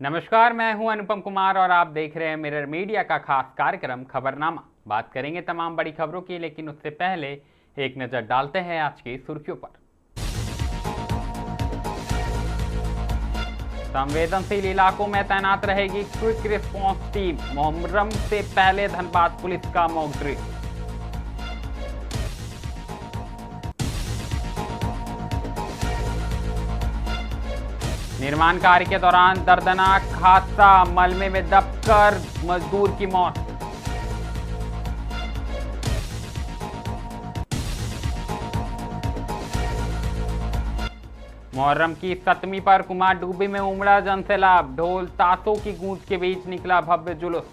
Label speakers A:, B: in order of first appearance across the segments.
A: नमस्कार, मैं हूं अनुपम कुमार और आप देख रहे हैं मिरर मीडिया का खास कार्यक्रम खबरनामा। बात करेंगे तमाम बड़ी खबरों की, लेकिन उससे पहले एक नजर डालते हैं आज की सुर्खियों पर। संवेदनशील इलाकों में तैनात रहेगी क्विक रिस्पांस टीम। मुहर्रम से पहले धनबाद पुलिस का मॉक ड्रिल। निर्माण कार्य के दौरान दर्दनाक हादसा, मलबे में दबकर मजदूर की मौत। मुहर्रम की 7वीं पर कुमारडूबी में उमड़ा जनसैलाब। ढोल ताशों की गूंज के बीच निकला भव्य जुलूस।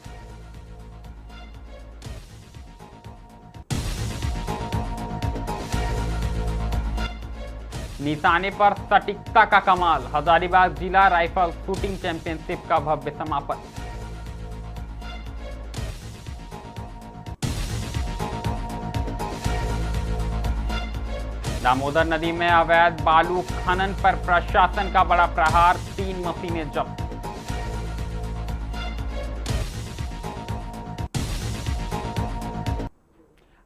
A: निशाने पर सटीकता का कमाल, हजारीबाग जिला राइफल शूटिंग चैंपियनशिप का भव्य समापन। दामोदर नदी में अवैध बालू खनन पर प्रशासन का बड़ा प्रहार, 3 मशीनें जब्त।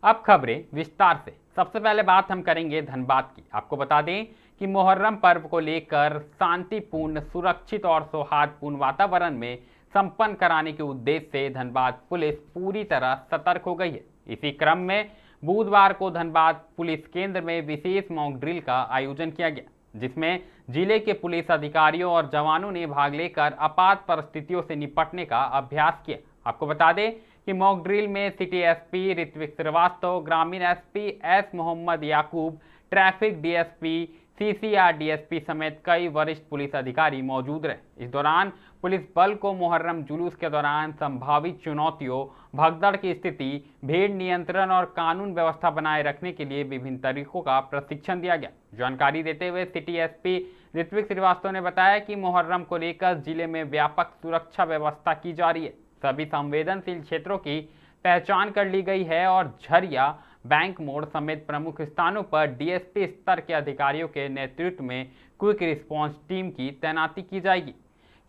A: अब खबरें विस्तार से। सबसे पहले बात हम करेंगे धनबाद की। आपको बता दें कि मुहर्रम पर्व को लेकर शांतिपूर्ण, सुरक्षित और सौहार्दपूर्ण वातावरण में संपन्न कराने के उद्देश्य से धनबाद पुलिस पूरी तरह सतर्क हो गई है। इसी क्रम में बुधवार को धनबाद पुलिस केंद्र में विशेष मॉक ड्रिल का आयोजन किया गया, जिसमें जिले के पुलिस अधिकारियों और जवानों ने भाग लेकर आपात परिस्थितियों से निपटने का अभ्यास किया। आपको बता दें कि मॉक ड्रिल में सिटी एसपी ऋत्विक श्रीवास्तव, ग्रामीण एसपी एस मोहम्मद याकूब, ट्रैफिक डीएसपी, सीसीआर डीएसपी समेत कई वरिष्ठ पुलिस अधिकारी मौजूद रहे। इस दौरान पुलिस बल को मुहर्रम जुलूस के दौरान संभावित चुनौतियों, भगदड़ की स्थिति, भीड़ नियंत्रण और कानून व्यवस्था बनाए रखने के लिए विभिन्न तरीकों का प्रशिक्षण दिया गया। जानकारी देते हुए सिटी एसपी ऋत्विक श्रीवास्तव ने बताया कि मुहर्रम को लेकर जिले में व्यापक सुरक्षा व्यवस्था की जा रही है। सभी संवेदनशील क्षेत्रों की पहचान कर ली गई है और झरिया, बैंक मोड़ समेत प्रमुख स्थानों पर डीएसपी स्तर के अधिकारियों के नेतृत्व में क्विक रिस्पांस टीम की तैनाती की जाएगी।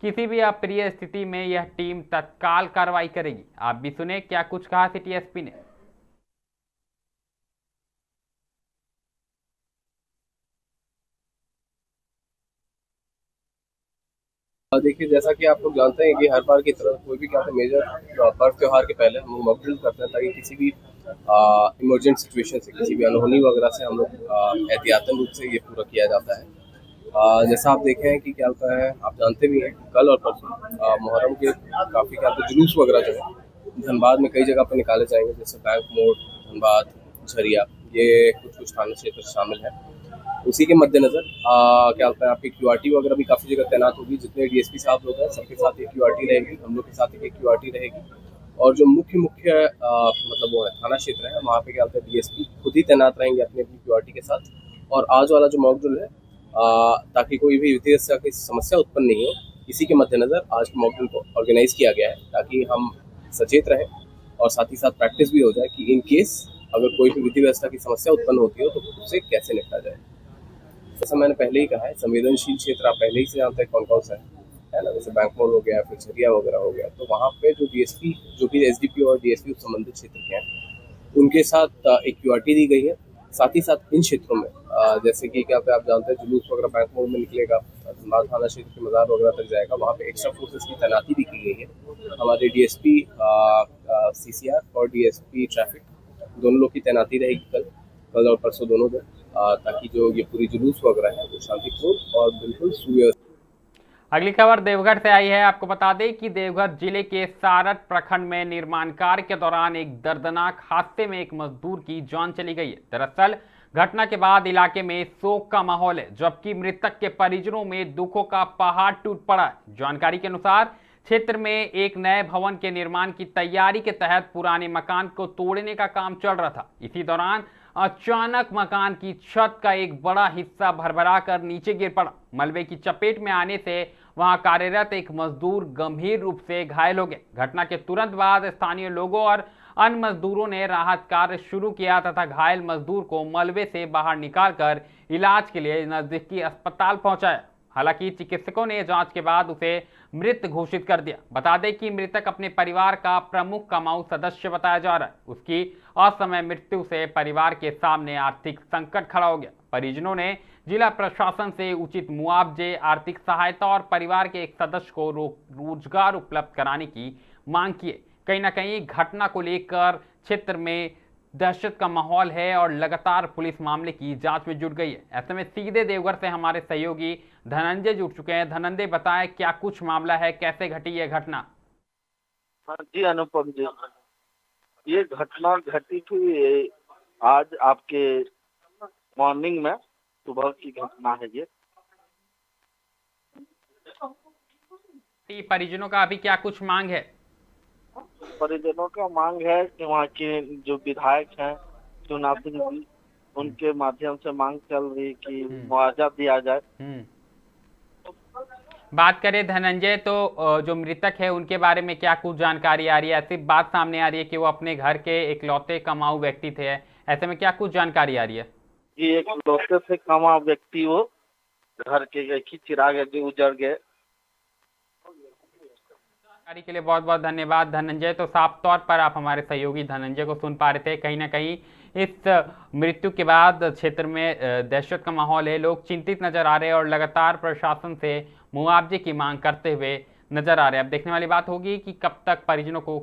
A: किसी भी अप्रिय स्थिति में यह टीम तत्काल कार्रवाई करेगी। आप भी सुने क्या कुछ कहा सिटी एसपी ने।
B: देखिए, जैसा कि आप लोग जानते हैं कि हर बार की तरह कोई भी क्या मेजर पर्व त्योहार के पहले हम लोग मॉक ड्रिल करते हैं, ताकि किसी भी इमरजेंट सिचुएशन से, किसी भी अनहोनी वगैरह से हम लोग एहतियातन रूप से ये पूरा किया जाता है। जैसा आप देखें हैं कि क्या होता है, आप जानते भी हैं कल और परसों मुहर्रम के काफ़ी क्या जुलूस वगैरह जो है धनबाद में कई जगह पर निकाले जाएंगे, जैसे बैंक मोड़, धनबाद, झरिया, ये कुछ थाना क्षेत्र शामिल है। उसी के मद्देनजर क्या होता है, आपकी क्यूआरटी वगैरह भी काफ़ी जगह तैनात होगी। जितने डीएसपी साहब लोग हैं सबके साथ एक क्यूआरटी रहेगी, हम लोग के साथ एक क्यूआरटी रहेगी। और जो मुख्य मतलब वो है थाना क्षेत्र है, वहाँ पे क्या होता है डीएसपी खुद ही तैनात रहेंगे अपनी अपनी क्यूआरटी के साथ। और आज वाला जो मॉक ड्रिल है, ताकि कोई भी वित्तीय समस्या उत्पन्न नहीं हो, इसी के मद्देनजर आज मॉक ड्रिल को ऑर्गेनाइज किया गया है, ताकि हम सचेत रहें और साथ ही साथ प्रैक्टिस भी हो जाए कि इन केस अगर कोई भी वित्तीय व्यवस्था की समस्या उत्पन्न होती हो तो उससे कैसे निपटा जाए। जैसा मैंने पहले ही कहा है, संवेदनशील क्षेत्र आप पहले ही से जानते हैं कौन कौन सा है ना, जैसे बैंक मोड़ हो गया, फिर झरिया वगैरह हो गया। तो वहाँ पे जो डीएसपी, जो भी एसडीपी और डीएसपी संबंधित क्षेत्र के हैं, उनके साथ एक क्यूआरटी दी गई है। साथ ही साथ इन क्षेत्रों में जैसे कि क्या आप जानते हैं जुलूस वगैरह बैंक मोड़ में निकलेगा, धनबाद थाना क्षेत्र के मजार वगैरह तक जाएगा, वहाँ पे एक्स्ट्रा फोर्सेस की तैनाती भी की गई है। हमारे डीएसपी सीसीआर और डीएसपी ट्रैफिक दोनों लोग की तैनाती रहेगी कल और परसों दोनों दिन, ताकि जो ये पूरी जुलूस वगैरह है वो शांतिपूर्ण और बिल्कुल सुव्यवस्थित।
A: अगली खबर देवघर से आई है। आपको बता दें कि देवघर जिले के सारठ प्रखंड में निर्माण कार्य के दौरान एक दर्दनाक हादसे में एक मजदूर की जान चली गई है। दरअसल घटना के बाद इलाके में शोक का माहौल है, जबकि मृतक के परिजनों में दुखों का पहाड़ टूट पड़ा है। जानकारी के अनुसार क्षेत्र में एक नए भवन के निर्माण की तैयारी के तहत पुराने मकान को तोड़ने का काम चल रहा था। इसी दौरान अचानक मकान की छत का एक बड़ा हिस्सा भरभरा कर नीचे गिर पड़ा। मलबे की चपेट में आने से वहां कार्यरत एक मजदूर गंभीर रूप से घायल हो गए। घटना के तुरंत बाद स्थानीय लोगों और अन्य मजदूरों ने राहत कार्य शुरू किया तथा घायल मजदूर को मलबे से बाहर निकालकर इलाज के लिए नजदीकी अस्पताल पहुंचाया। हालांकि चिकित्सकों ने जांच के बाद उसे मृत घोषित कर दिया। बता दें कि मृतक अपने परिवार का प्रमुख कमाऊ सदस्य बताया जा रहा है। उसकी असमय मृत्यु से परिवार के सामने आर्थिक संकट खड़ा हो गया। परिजनों ने जिला प्रशासन से उचित मुआवजे, आर्थिक सहायता और परिवार के एक सदस्य को रोजगार उपलब्ध कराने की मांग की है। कहीं ना कहीं घटना को लेकर क्षेत्र में दहशत का माहौल है और लगातार पुलिस मामले की जांच में जुट गई है। ऐसे में सीधे देवघर से हमारे सहयोगी धनंजय जुट चुके हैं। धनंजय, बताएं क्या कुछ मामला है, कैसे घटी यह घटना?
C: जी अनुपम जी, ये घटना घटी थी आज आपके मॉर्निंग में, सुबह की घटना है ये।
A: परिजनों का अभी क्या कुछ मांग है?
C: परिजनों का मांग है कि वहाँ के जो विधायक हैं चुनाव सिंह जी, उनके माध्यम से मांग चल रही कि मुआवजा दिया जाए।
A: बात करें धनंजय, तो जो मृतक है उनके बारे में क्या कुछ जानकारी आ रही है? ऐसी बात सामने आ रही है कि वो अपने घर के इकलौते कमाऊ व्यक्ति थे, ऐसे में क्या कुछ जानकारी आ रही है?
C: जी, एक इकलौते से कमाऊ व्यक्ति, वो घर के एक ही चिराग जो उजड़ गए।
A: जानकारी के लिए बहुत बहुत धन्यवाद धनंजय। तो साफ तौर पर आप हमारे सहयोगी धनंजय को सुन पा रहे थे। कहीं ना कहीं इस मृत्यु के बाद क्षेत्र में दहशत का माहौल है, लोग चिंतित नजर आ रहे हैं और लगातार प्रशासन से मुआवजे की मांग करते हुए नजर आ रहे हैं। अब देखने वाली बात होगी कि कब तक परिजनों को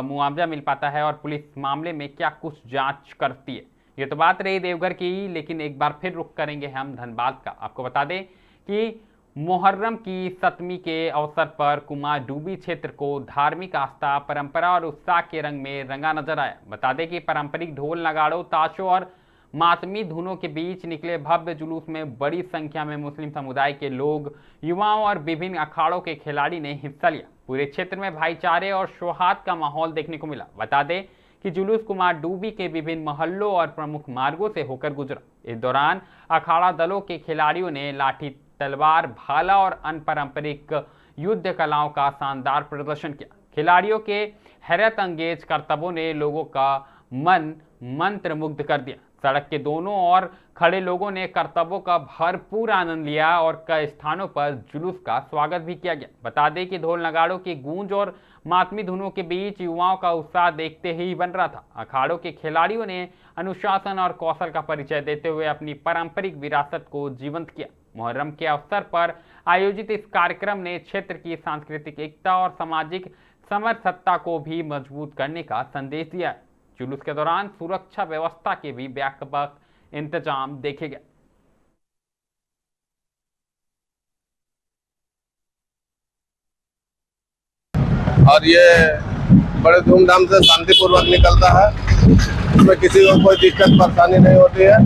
A: मुआवजा मिल पाता है और पुलिस मामले में क्या कुछ जांच करती है। ये तो बात रही देवघर की, लेकिन एक बार फिर रुख करेंगे हम धनबाद का। आपको बता दें कि मुहर्रम की 7वीं के अवसर पर कुमारडूबी क्षेत्र को धार्मिक आस्था, परंपरा और उत्साह के रंग में रंगा नजर आया। बता दें कि पारंपरिक ढोल, नगाड़ों, ताशों और मातमी धुनों के बीच निकले भव्य जुलूस में बड़ी संख्या में मुस्लिम समुदाय के लोग, युवाओं और विभिन्न अखाड़ों के खिलाड़ी ने हिस्सा लिया। पूरे क्षेत्र में भाईचारे और सौहार्द का माहौल देखने को मिला। बता दें कि जुलूस कुमारडूबी के विभिन्न मोहल्लों और प्रमुख मार्गों से होकर गुजरा। इस दौरान अखाड़ा दलों के खिलाड़ियों ने लाठी, तलवार, भाला और अन्य पारंपरिक युद्ध कलाओं का शानदार प्रदर्शन किया। खिलाड़ियों के हैरत अंगेज करतबों ने लोगों का मन मंत्र मुग्ध कर दिया। सड़क के दोनों ओर खड़े लोगों ने करतबों का भरपूर आनंद लिया और कई स्थानों पर जुलूस का स्वागत भी किया गया। बता दें कि ढोल नगाड़ों की गूंज और मातमी धुनों के बीच युवाओं का उत्साह देखते ही बन रहा था। अखाड़ों के खिलाड़ियों ने अनुशासन और कौशल का परिचय देते हुए अपनी पारंपरिक विरासत को जीवंत किया। मुहर्रम के अवसर पर आयोजित इस कार्यक्रम ने क्षेत्र की सांस्कृतिक एकता और सामाजिक समरसत्ता को भी मजबूत करने का संदेश दिया है। जुलूस के दौरान सुरक्षा व्यवस्था के भी व्यापक इंतजाम देखे गए।
D: और ये बड़े धूमधाम से शांतिपूर्वक निकलता है, उसमें किसी को कोई दिक्कत परेशानी नहीं होती है।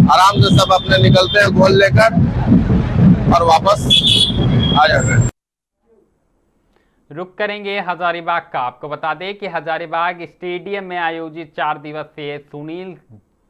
D: आराम से सब अपने निकलते हैं गोल लेकर और वापस आ जाते हैं।
A: रुक करेंगे हजारीबाग का। आपको बता दें कि हजारीबाग स्टेडियम में आयोजित 4 दिवसीय सुनील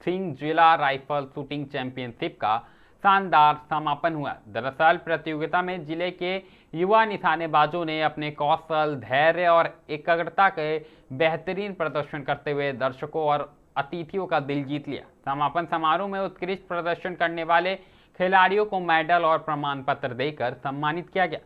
A: सिंह जिला राइफल शूटिंग चैंपियनशिप का शानदार समापन हुआ। दरअसल प्रतियोगिता में जिले के युवा निशानेबाजों ने अपने कौशल, धैर्य और एकाग्रता के बेहतरीन प्रदर्शन करते हुए दर्शकों और अतिथियों का दिल जीत लिया। समापन समारोह में उत्कृष्ट प्रदर्शन करने वाले खिलाड़ियों को मेडल और प्रमाण पत्र देकर सम्मानित किया गया।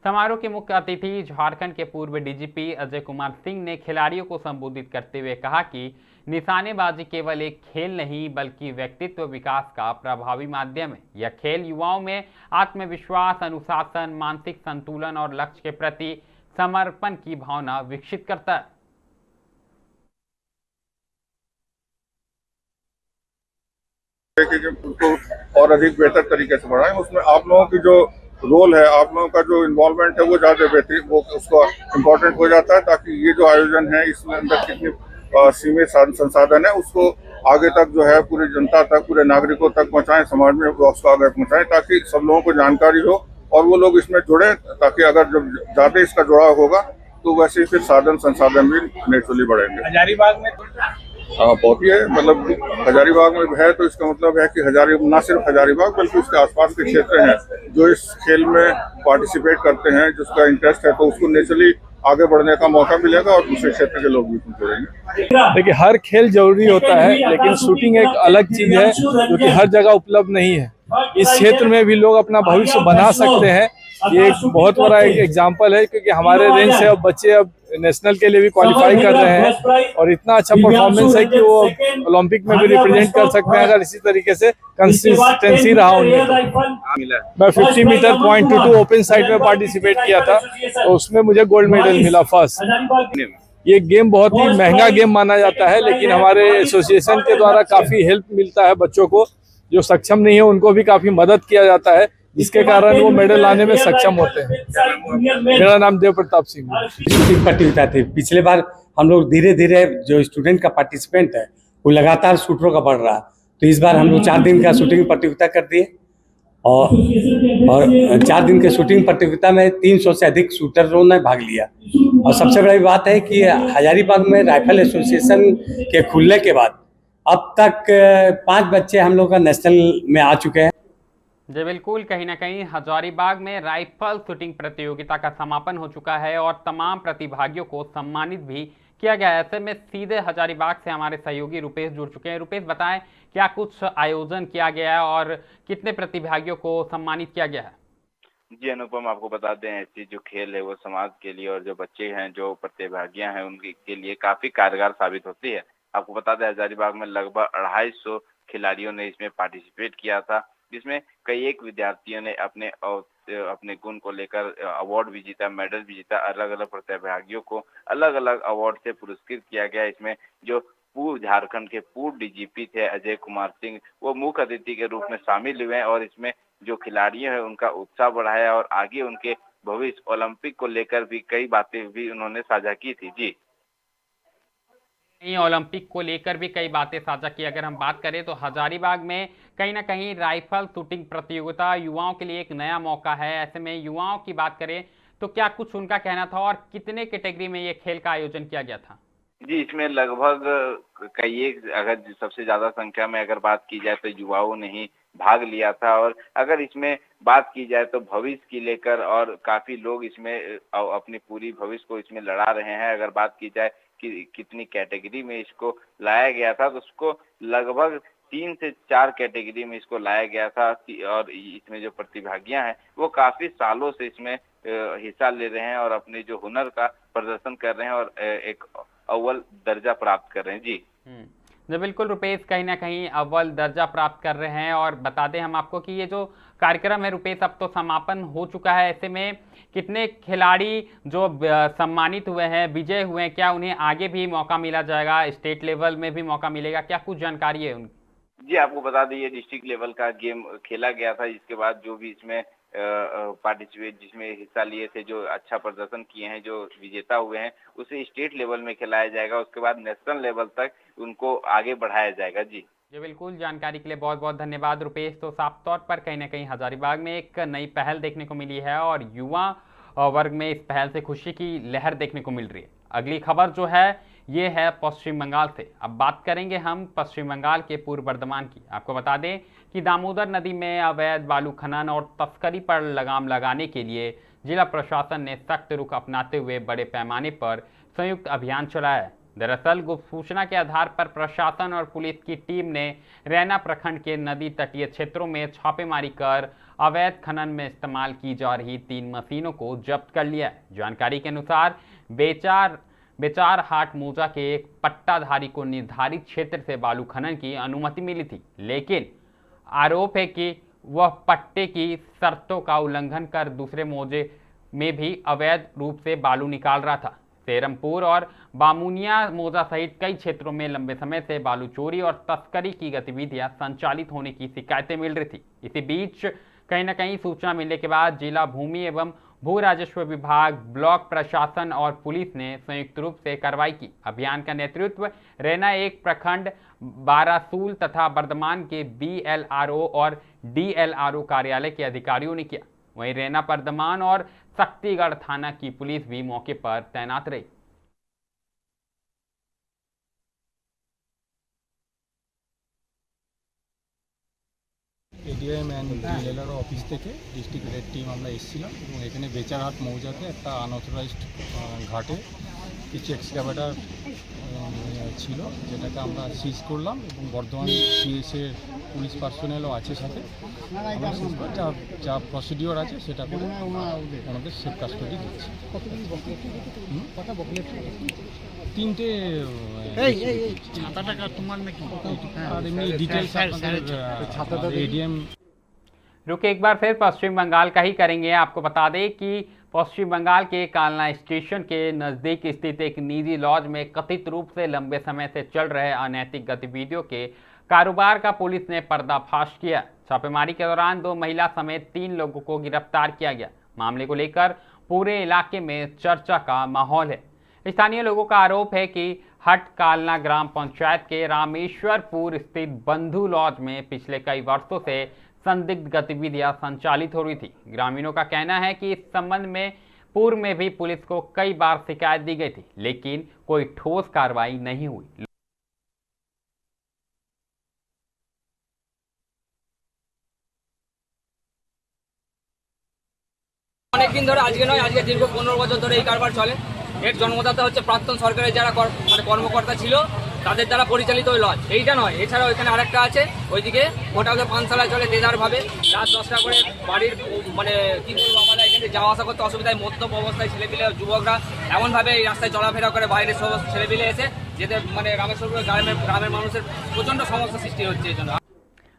A: समारोह के मुख्य अतिथि झारखंड के पूर्व डीजीपी अजय कुमार सिंह ने खिलाड़ियों को संबोधित करते हुए कहा कि निशानेबाजी केवल एक खेल नहीं बल्कि व्यक्तित्व विकास का प्रभावी माध्यम है। यह खेल युवाओं में आत्मविश्वास, अनुशासन, मानसिक संतुलन और लक्ष्य के प्रति समर्पण की भावना विकसित करता है।
E: उसको और अधिक बेहतर तरीके से बढ़ाएं। उसमें आप लोगों की जो रोल है, आप लोगों का जो इन्वॉल्वमेंट है वो ज़्यादा बेहतरीन, वो उसको इम्पोर्टेंट हो जाता है, ताकि ये जो आयोजन है इसमें अंदर कितनी सीमित संसाधन है उसको आगे तक जो है पूरी जनता तक, पूरे नागरिकों तक पहुंचाएं, समाज में उसको आगे पहुंचाएं, ताकि सब लोगों को जानकारी हो और वो लोग इसमें जुड़े, ताकि अगर जब ज़्यादा इसका जुड़ाव होगा तो वैसे फिर साधन संसाधन भी नेचुरली बढ़ेंगे।
F: हजारीबाग में
E: हाँ बहुत ही है, मतलब हजारीबाग में है तो इसका मतलब है कि ना सिर्फ हजारीबाग बल्कि उसके आसपास के क्षेत्र हैं जो इस खेल में पार्टिसिपेट करते हैं, जिसका इंटरेस्ट है, तो उसको नेचुरली आगे बढ़ने का मौका मिलेगा और दूसरे क्षेत्र के लोग भी जुड़ेंगे।
F: देखिए हर खेल जरूरी होता है, लेकिन शूटिंग एक अलग चीज है जो कि हर जगह उपलब्ध नहीं है। इस क्षेत्र में भी लोग अपना भविष्य बना सकते हैं। ये एक बहुत बड़ा एक एग्जाम्पल है, क्योंकि हमारे रेंज से अब बच्चे अब नेशनल के लिए भी क्वालिफाई कर रहे हैं और इतना अच्छा परफॉर्मेंस है कि वो ओलंपिक में भी रिप्रेजेंट कर सकते हैं अगर इसी तरीके से कंसिस्टेंसी रहा उनमें। मैं 50 मीटर .22 ओपन साइड में पार्टिसिपेट किया था, तो उसमें मुझे गोल्ड मेडल मिला फर्स्ट। ये गेम बहुत ही महंगा गेम माना जाता है, लेकिन हमारे एसोसिएशन के द्वारा काफी हेल्प मिलता है। बच्चों को जो सक्षम नहीं है उनको भी काफी मदद किया जाता है, जिसके कारण वो मेडल लाने में सक्षम होते हैं। मेरा नाम देव प्रताप सिंह है।
G: शूटिंग प्रतियोगिता थी पिछले बार। हम लोग धीरे धीरे जो स्टूडेंट का पार्टिसिपेंट है वो लगातार शूटरों का बढ़ रहा, तो इस बार हम लोग 4 दिन का शूटिंग प्रतियोगिता कर दिए और 4 दिन के शूटिंग प्रतियोगिता में 300 से अधिक शूटरों ने भाग लिया। और सबसे बड़ी बात है कि हजारीबाग में राइफल एसोसिएशन के खुलने के बाद अब तक 5 बच्चे हम लोग का नेशनल में आ चुके हैं।
A: जी बिल्कुल, कहीं ना कहीं हजारीबाग में राइफल शूटिंग प्रतियोगिता का समापन हो चुका है और तमाम प्रतिभागियों को सम्मानित भी किया गया है। ऐसे में सीधे हजारीबाग से हमारे सहयोगी रुपेश जुड़ चुके हैं। रुपेश, बताएं क्या कुछ आयोजन किया गया है और कितने प्रतिभागियों को सम्मानित किया गया है?
H: जी अनुपम, आपको बता दें ऐसी जो खेल है वो समाज के लिए और जो बच्चे हैं, जो प्रतिभागियां हैं, उनके लिए काफी कारगर साबित होती है। आपको बता दें हजारीबाग में लगभग 250 खिलाड़ियों ने इसमें पार्टिसिपेट किया था, जिसमें कई एक विद्यार्थियों ने अपने गुण को लेकर अवार्ड भी जीता, मेडल भी जीता। अलग अलग प्रतिभागियों को अलग अलग अवार्ड से पुरस्कृत किया गया। इसमें जो झारखंड के पूर्व डीजीपी थे अजय कुमार सिंह, वो मुख्य अतिथि के रूप में शामिल हुए हैं और इसमें जो खिलाड़ी हैं उनका उत्साह बढ़ाया और आगे उनके भविष्य ओलंपिक को लेकर भी कई बातें भी उन्होंने साझा की थी। जी,
A: ओलंपिक को लेकर भी कई बातें साझा की। अगर हम बात करें तो हजारीबाग में कहीं ना कहीं राइफल शूटिंग प्रतियोगिता युवाओं के लिए एक नया मौका है। ऐसे में युवाओं की बात करें तो क्या कुछ उनका कहना था और कितने कैटेगरी में ये खेल का आयोजन किया गया था?
H: जी, इसमें लगभग कई एक, अगर सबसे ज्यादा संख्या में अगर बात की जाए तो युवाओं ने ही भाग लिया था। और अगर इसमें बात की जाए तो भविष्य की लेकर और काफी लोग इसमें अपनी पूरी भविष्य को इसमें लड़ा रहे हैं। अगर बात की जाए कि कितनी कैटेगरी में इसको लाया गया था, तो उसको लगभग 3 से 4 कैटेगरी में इसको लाया गया था। और इसमें जो प्रतिभागियां हैं वो काफी सालों से इसमें हिस्सा ले रहे हैं और अपने जो हुनर का प्रदर्शन कर रहे हैं और एक अव्वल दर्जा प्राप्त कर रहे हैं। जी
A: जी बिल्कुल रुपेश, कहीं ना कहीं अव्वल दर्जा प्राप्त कर रहे हैं। और बता दें हम आपको कि ये जो कार्यक्रम है रुपेश अब तो समापन हो चुका है। ऐसे में कितने खिलाड़ी जो सम्मानित हुए हैं, विजय हुए हैं, क्या उन्हें आगे भी मौका मिला जाएगा? स्टेट लेवल में भी मौका मिलेगा? क्या कुछ जानकारी है उनकी?
H: जी, आपको बता दें ये डिस्ट्रिक्ट लेवल का गेम खेला गया था। इसके बाद जो भी इसमें पार्टिसिपेट जिसमें हिस्सा लिए थे, जो अच्छा प्रदर्शन किए हैं, जो विजेता हुए हैं, उसे स्टेट लेवल में खिलाया जाएगा। उसके बाद नेशनल लेवल तक उनको आगे बढ़ाया जाएगा। जी
A: बिल्कुल, जानकारी के लिए बहुत बहुत धन्यवाद रुपेश। तो साफ तौर पर कहीं ना कहीं हजारीबाग में एक नई पहल देखने को मिली है और युवा वर्ग में इस पहल से खुशी की लहर देखने को मिल रही है। अगली खबर जो है ये है पश्चिम बंगाल से। अब बात करेंगे हम पश्चिम बंगाल के पूर्व बर्धमान की। आपको बता दें कि दामोदर नदी में अवैध बालू खनन और तस्करी पर लगाम लगाने के लिए जिला प्रशासन ने सख्त रुख अपनाते हुए बड़े पैमाने पर संयुक्त अभियान चलाया है। दरअसल गुप्त सूचना के आधार पर प्रशासन और पुलिस की टीम ने रैना प्रखंड के नदी तटीय क्षेत्रों में छापेमारी कर अवैध खनन में इस्तेमाल की जा रही 3 मशीनों को जब्त कर लिया है। जानकारी के अनुसार बेचार हाट मौजा के एक पट्टाधारी को निर्धारित क्षेत्र से बालू खनन की अनुमति मिली थी, लेकिन आरोप है कि वह पट्टे की शर्तों का उल्लंघन कर दूसरे मौजे में भी अवैध रूप से बालू निकाल रहा था। सेरमपुर और बामुनिया मौजा सहित कई क्षेत्रों में लंबे समय से बालू चोरी और तस्करी की गतिविधियां संचालित होने की शिकायतें मिल रही थी। इसी बीच कहीं न कहीं सूचना मिलने के बाद जिला भूमि एवं भू राजस्व विभाग, ब्लॉक प्रशासन और पुलिस ने संयुक्त रूप से कार्रवाई की। अभियान का नेतृत्व रैना 1 प्रखंड, बारासूल तथा बर्धमान के BLRO और DLRO कार्यालय के अधिकारियों ने किया। वहीं रैना, बर्धमान और शक्तिगढ़ थाना की पुलिस भी मौके पर तैनात रही।
F: এডিএম অ্যান্ড ডিএলআর অফিস থেকে ডিস্ট্রিক্ট রেড টিম আমরা এসেছিলাম এবং এখানে বেচারহাট মৌজাতে একটা আনঅথরাইজড ঘাটে কিছু এক্সকাভেটর ছিল, যেটাকে আমরা সিজ করলাম এবং বর্ধমান পিএসের
I: পুলিশ পার্সোনেলও আছে সাথে। আমরা শেষ পর যা প্রসিডিওর আছে সেটা করে আমাদের সেফ কাস্টডি দিচ্ছি। তিনটে আর এমনি ডিটেলস আপনাদের এডিএম।
A: रुक एक बार फिर पश्चिम बंगाल का ही करेंगे। आपको बता दें कि पश्चिम बंगाल के कालना स्टेशन के नज़दीक स्थित एक निजी लॉज में कथित रूप से लंबे समय से चल रहे अनैतिक गतिविधियों के कारोबार का पुलिस ने पर्दाफाश किया। छापेमारी के दौरान 2 महिला समेत 3 लोगों को गिरफ्तार किया गया। मामले को लेकर पूरे इलाके में चर्चा का माहौल है। स्थानीय लोगों का आरोप है कि हट कालना ग्राम पंचायत के रामेश्वरपुर स्थित बंधु लॉज में पिछले कई वर्षों से संदिग्ध गतिविधियां संचालित हो रही थी। ग्रामीणों का कहना है कि इस संबंध में पूर्व में भी पुलिस को कई बार शिकायत दी गई थी, लेकिन कोई ठोस कार्रवाई नहीं हुई।
J: অনেকদিন ধরে, আজকে নয়, আজকে দীর্ঘ 15 বছর ধরে এই কারবার চলে। এর জন্মদাতা হচ্ছে প্রাক্তন সরকারের যারা কর্মকর্তা ছিল তাদের দ্বারা পরিচালিত ওই লজ। এইটা নয়, এছাড়াও এখানে আরেকটা আছে ওইদিকে, ওটা হচ্ছে পানশালা চলে দেদারভাবে। রাত 10টা করে বাড়ির কি বলবো, আমাদের এখানে যাওয়া আসা করতে অসুবিধায়, মদ্যপ অবস্থায় ছেলেপিলে যুবকরা এমনভাবে এই রাস্তায় চলাফেরা করে, বাইরের সব ছেলেপিলে এসে যেতে রামেশ্বরপুর গ্রামের মানুষের প্রচণ্ড সমস্যা সৃষ্টি হচ্ছে এই জন্য।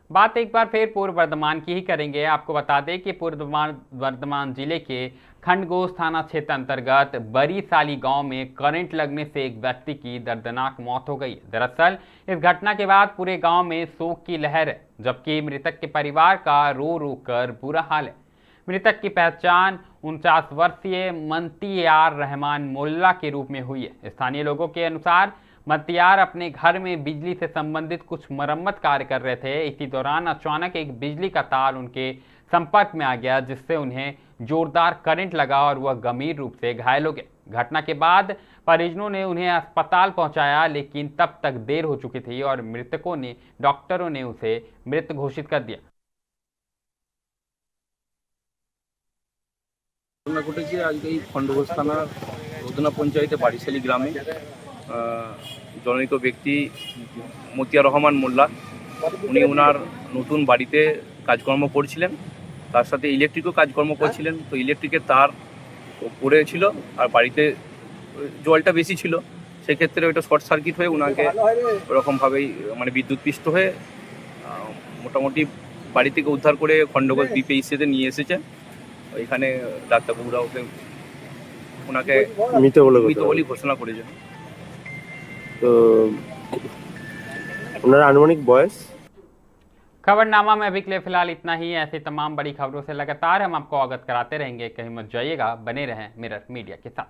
A: बात एक बार फिर पूर्व वर्धमान की ही करेंगे। आपको बता दें कि पूर्व वर्धमान जिले के खंडगोस थाना क्षेत्र अंतर्गत बरीसाली गांव में करंट लगने से एक व्यक्ति की दर्दनाक मौत हो गई। दरअसल इस घटना के बाद पूरे गांव में शोक की लहर है, जबकि मृतक के परिवार का रो रो कर बुरा हाल है। मृतक की पहचान 49 वर्षीय मंतियार रहमान मोल्ला के रूप में हुई है। स्थानीय लोगों के अनुसार मतियार अपने घर में बिजली से संबंधित कुछ मरम्मत कार्य कर रहे थे। इसी दौरान अचानक एक बिजली का तार उनके संपर्क में आ गया, जिससे उन्हें जोरदार करंट लगा और वह गंभीर रूप से घायल हो गए। घटना के बाद परिजनों ने उन्हें अस्पताल पहुंचाया, लेकिन तब तक देर हो चुकी थी और डॉक्टरों ने उसे मृत घोषित कर दिया।
K: ঘটনা ঘটেছে আজকে এই খন্ডঘোষ থানার রোদনা পঞ্চায়েতে বারিশালী গ্রামে। জনৈক ব্যক্তি মতিয়ার রহমান মোল্লা, উনি ওনার নতুন বাড়িতে কাজকর্ম করছিলেন, তার সাথে ইলেকট্রিকও কাজকর্ম করছিলেন। তো ইলেকট্রিকের তার পড়েছিল আর বাড়িতে জলটা বেশি ছিল, সেক্ষেত্রে ওইটা শর্ট সার্কিট হয়ে ওনাকে ওরকমভাবেই বিদ্যুৎপৃষ্ট হয়ে মোটামুটি বাড়ি থেকে উদ্ধার করে খন্ডঘোষ বিপিএইচসিতে নিয়ে এসেছে। ওইখানে ডাক্তারবাবুরা ওনাকে মৃত বলে ঘোষণা করেছে।
L: तो उनका अनुमानिक बॉयस।
A: खबरनामा में अभी के लिए फिलहाल इतना ही। ऐसी तमाम बड़ी खबरों से लगातार हम आपको अवगत कराते रहेंगे। कहीं मत जाइएगा, बने रहें मिरर मीडिया के साथ।